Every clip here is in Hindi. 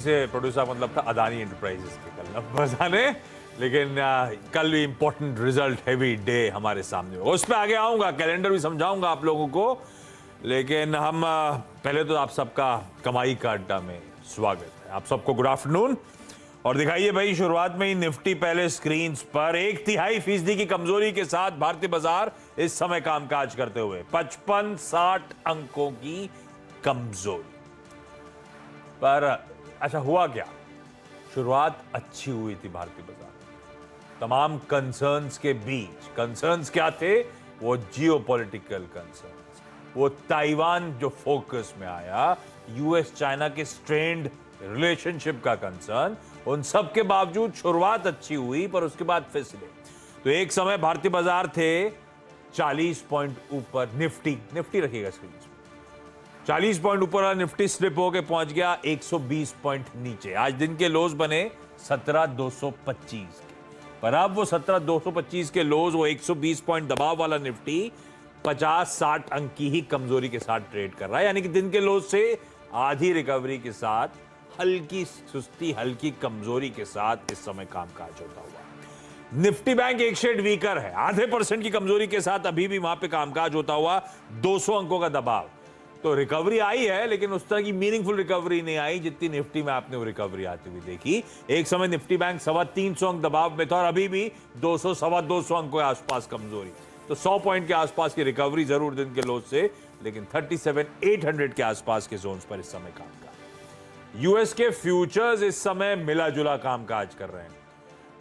से प्रोड्यूसर मतलब था अदानी एंटरप्राइजेस के कल नंबर्स आने, लेकिन कल भी इंपॉर्टेंट रिजल्ट हैवी डे हमारे सामने होगा। उस पर आगे आऊंगा, कैलेंडर भी समझाऊंगा आप लोगों को, लेकिन हम पहले तो आप सबका कमाई का अड्डा में स्वागत है। आप सबको गुड आफ्टरनून। और दिखाइए भाई, शुरुआत में ही निफ्टी पहले स्क्रीन पर 1.5% की कमजोरी के साथ भारतीय बाजार इस समय कामकाज करते हुए 55-60 अंकों की कमजोरी पर। अच्छा हुआ क्या? शुरुआत अच्छी हुई थी भारतीय बाजार, तमाम कंसर्न्स के बीच। कंसर्न्स क्या थे? वो जियोपॉलिटिकल कंसर्न्स, वो ताइवान जो फोकस में आया, यूएस चाइना के स्ट्रेन्ड रिलेशनशिप का कंसर्न, उन सब के बावजूद शुरुआत अच्छी हुई, पर उसके बाद फिसले। तो एक समय भारतीय बाजार थे 40 पॉइंट ऊपर, निफ्टी रखिएगा स्क्रीन पर, 40 पॉइंट ऊपर वाला निफ्टी स्लिप होकर पहुंच गया 120 पॉइंट नीचे। आज दिन के लोज बने 17,225 के, पर अब वो 17,225 के लोज, वो 120 पॉइंट दबाव वाला निफ्टी 50-60 अंक की ही कमजोरी के साथ ट्रेड कर रहा है। यानी कि दिन के लोज से आधी रिकवरी के साथ, हल्की सुस्ती, हल्की कमजोरी के साथ इस समय कामकाज होता हुआ। निफ्टी बैंक एक शेड वीकर है, 0.5% की कमजोरी के साथ अभी भी वहां पे कामकाज होता हुआ, 200 अंकों का दबाव। तो रिकवरी आई है, लेकिन उस तरह की मीनिंगफुल रिकवरी नहीं आई जितनी निफ्टी में आपने वो रिकवरी आती हुई देखी। एक समय निफ्टी बैंक 325 अंक दबाव में था और अभी भी 200-225 अंक के आसपास कमजोरी। तो 100 पॉइंट के आसपास की रिकवरी जरूर दिन के लोज से, लेकिन 37,800 के आसपास के जोन्स पर इस समय कामकाज। यूएस के फ्यूचर्स इस समय मिला जुला कामकाज कर रहे हैं।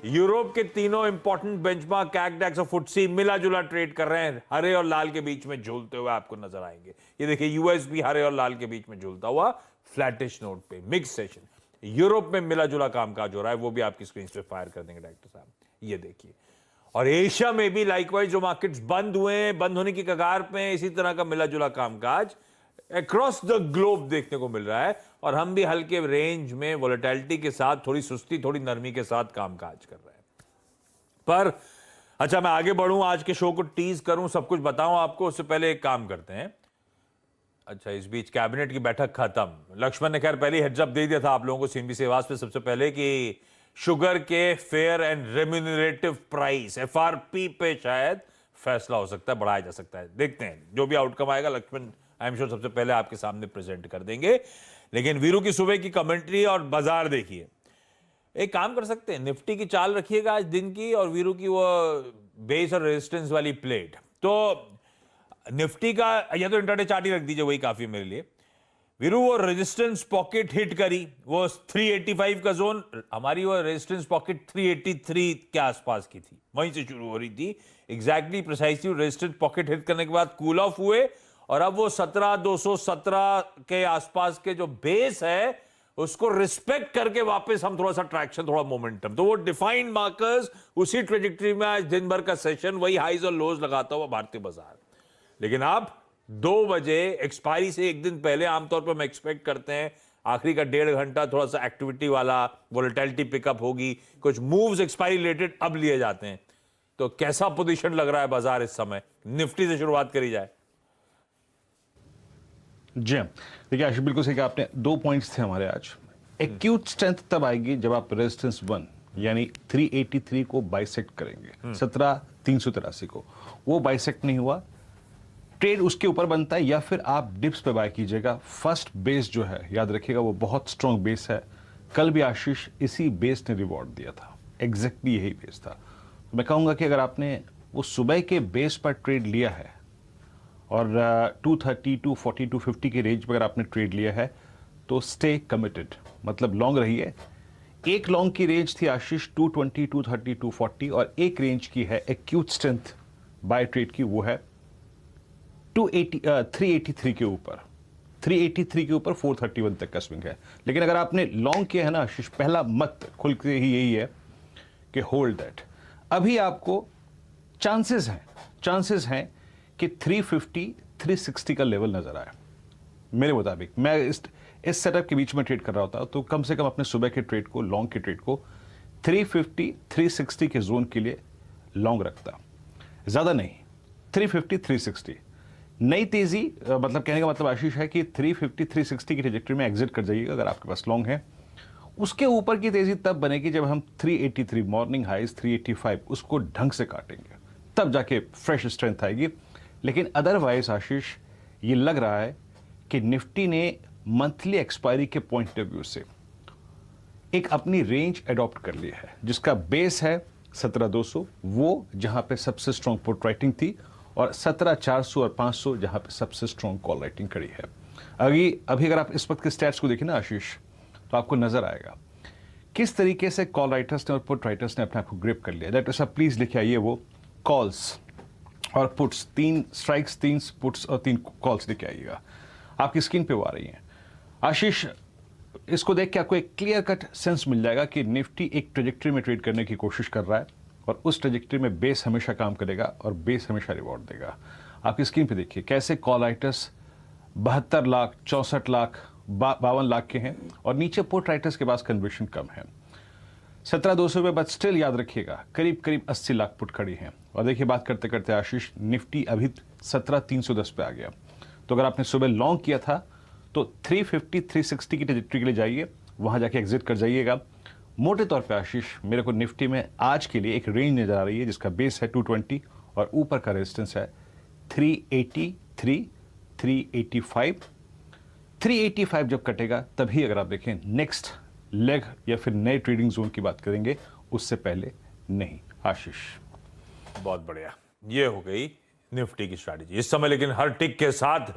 यूरोप के तीनों इंपॉर्टेंट बेंचमार्क कैकडेक्स और फुटसी मिला जुला ट्रेड कर रहे हैं, हरे और लाल के बीच में झूलते हुए आपको नजर आएंगे। ये देखिए, यूएस भी हरे और लाल के बीच में झूलता हुआ फ्लैटिश नोट पे, मिक्स सेशन। यूरोप में मिला जुला कामकाज हो रहा है, वो भी आपकी स्क्रीन पे फायर कर देंगे डायरेक्टर साहब, ये देखिए। और एशिया में भी लाइकवाइज जो मार्केट्स बंद हुए हैं, बंद होने की कगार पे, इसी तरह का मिला जुला कामकाज अक्रॉस द ग्लोब देखने को मिल रहा है। और हम भी हल्के रेंज में वोलेटिलिटी के साथ, थोड़ी सुस्ती, थोड़ी नरमी के साथ कामकाज कर रहे हैं। पर अच्छा, मैं आगे बढ़ूं, आज के शो को टीज करूं, सब कुछ बताऊं आपको, उससे पहले एक काम करते हैं। अच्छा, इस बीच कैबिनेट की बैठक खत्म। लक्ष्मण ने खैर पहले ही हेड्स अप दे दिया था आप लोगों को सीएनबीसी आवाज पे सबसे पहले कि शुगर के fair and remunerative price, FRP पे शायद फैसला हो सकता है, बढ़ाया जा सकता है। देखते हैं, जो भी आउटकम आएगा लक्ष्मण आई एम श्योर सबसे पहले आपके सामने प्रेजेंट कर देंगे। लेकिन वीरू की सुबह की कमेंट्री और बाजार देखिए। एक काम कर सकते हैं, निफ्टी की चाल रखिएगा आज दिन की, और वीरू की वो बेस और रेजिस्टेंस वाली प्लेट। तो निफ्टी का या तो इंट्राडे चार्ट ही रख दीजिए, वही काफी मेरे लिए। वीरू, वो रेजिस्टेंस पॉकेट हिट करी, वो 385 का जोन, हमारी वो रेजिस्टेंस पॉकेट 383 के आसपास की थी, वहीं से शुरू हो रही थी exactly precisely. Resistance pocket hit करने के बाद कूल ऑफ हुए, और अब वो 17,217 के आसपास के जो बेस है, उसको रिस्पेक्ट करके वापस हम थोड़ा सा ट्रैक्शन, थोड़ा मोमेंटम, तो वो डिफाइंड मार्कर्स, उसी ट्रेजेक्टरी में आज दिन भर का सेशन, वही हाइज और लोज लगाता हुआ भारतीय बाजार। लेकिन अब 2 बजे एक्सपायरी से एक दिन पहले आमतौर पर हम एक्सपेक्ट करते हैं आखिरी का 1.5 घंटा थोड़ा सा एक्टिविटी वाला, वोलेटिलिटी पिकअप होगी, कुछ मूव्स एक्सपायरी रिलेटेड अब लिए जाते हैं। तो कैसा पोजीशन लग रहा है बाजार इस समय? निफ्टी से शुरुआत करी जाए। जी देखिए आशीष, बिल्कुल सही कहा आपने। 2 पॉइंट्स थे हमारे आज। एक्यूट स्ट्रेंथ तब आएगी जब आप रेजिस्टेंस 1 यानी 383 को बाइसेक्ट करेंगे, 17,383 को। वो बाइसेक्ट नहीं हुआ, ट्रेड उसके ऊपर बनता है, या फिर आप डिप्स पे बाय कीजिएगा। फर्स्ट बेस जो है, याद रखिएगा, वो बहुत स्ट्रॉन्ग बेस है। कल भी आशीष इसी बेस ने रिवॉर्ड दिया था, एग्जैक्टली यही बेस था। तो मैं कहूंगा कि अगर आपने वो सुबह के बेस पर ट्रेड लिया है और 230, 240, 250 के रेंज पर अगर आपने ट्रेड लिया है, तो स्टे कमिटेड, मतलब लॉन्ग रहिए। एक लॉन्ग की रेंज थी आशीष 220, 230, 240, और एक रेंज की है एक्यूट स्ट्रेंथ बाय ट्रेड की, वो है 383 के ऊपर। 383 के ऊपर 431 तक का स्विंग है। लेकिन अगर आपने लॉन्ग किया है ना आशीष, पहला मत खुल के ही यही है कि होल्ड दैट। अभी आपको चांसेस हैं कि 350, 360 का लेवल नजर आया। मेरे मुताबिक मैं इस सेटअप के बीच में ट्रेड कर रहा होता तो कम से कम अपने सुबह के ट्रेड को, लॉन्ग के ट्रेड को 350, 360 के जोन के लिए लॉन्ग रखता, ज्यादा नहीं, 350, 360। नई तेजी, मतलब कहने का मतलब आशीष है कि 350, 360 की ट्रेजेक्टरी में एग्जिट कर जाइएगा अगर आपके पास लॉन्ग है। उसके ऊपर की तेजी तब बनेगी जब हम 383 मॉर्निंग हाइज 385 उसको ढंग से काटेंगे, तब जाके फ्रेश स्ट्रेंथ आएगी। लेकिन अदरवाइज आशीष, ये लग रहा है कि निफ्टी ने मंथली एक्सपायरी के पॉइंट ऑफ व्यू से एक अपनी रेंज अडॉप्ट कर ली है, जिसका बेस है 17,200, वो जहां पे सबसे स्ट्रॉन्ग पुट राइटिंग थी, और 17,400 और 500 जहां पे सबसे स्ट्रॉन्ग कॉल राइटिंग खड़ी है। अभी अगर आप इस वक्त के स्टैट्स को देखें ना आशीष, तो आपको नजर आएगा किस तरीके से कॉल राइटर्स ने और पुट राइटर्स ने अपने आप को ग्रिप कर लिया। डायरेक्टर साहब प्लीज लिखे आइए वो कॉल्स और पुट्स, 3 स्ट्राइक्स 3 पुट्स और 3 कॉल्स लेके आइएगा, आपकी स्क्रीन पे वो आ रही हैं। आशीष, इसको देख के आपको एक क्लियर कट सेंस मिल जाएगा कि निफ्टी एक ट्रेजेक्टरी में ट्रेड करने की कोशिश कर रहा है, और उस ट्रेजेक्टरी में बेस हमेशा काम करेगा और बेस हमेशा रिवॉर्ड देगा। आपकी स्क्रीन पे देखिए कैसे कॉल राइटर्स 72 लाख, 64 लाख, 52 लाख के हैं, और नीचे पुट राइटर्स के पास कन्विक्शन कम है 17,200 पे, बट स्टिल याद रखिएगा करीब करीब 80 लाख पुट खड़ी हैं। और देखिए बात करते करते आशीष, निफ्टी अभी 17,310 पे आ गया। तो अगर आपने सुबह लॉन्ग किया था तो 350 360 की ट्रेजेक्टरी के लिए जाइए, वहां जाके एग्जिट कर जाइएगा। मोटे तौर पे आशीष, मेरे को निफ्टी में आज के लिए एक रेंज नजर आ रही है जिसका बेस है 220 और ऊपर का रेजिस्टेंस है 383 385। 385 जब कटेगा तभी अगर आप देखें नेक्स्ट लेग या फिर नए ट्रेडिंग जोन की बात करेंगे, उससे पहले नहीं। आशीष, बहुत बढ़िया, ये हो गई निफ्टी की स्ट्रैटेजी इस समय। लेकिन हर टिक के साथ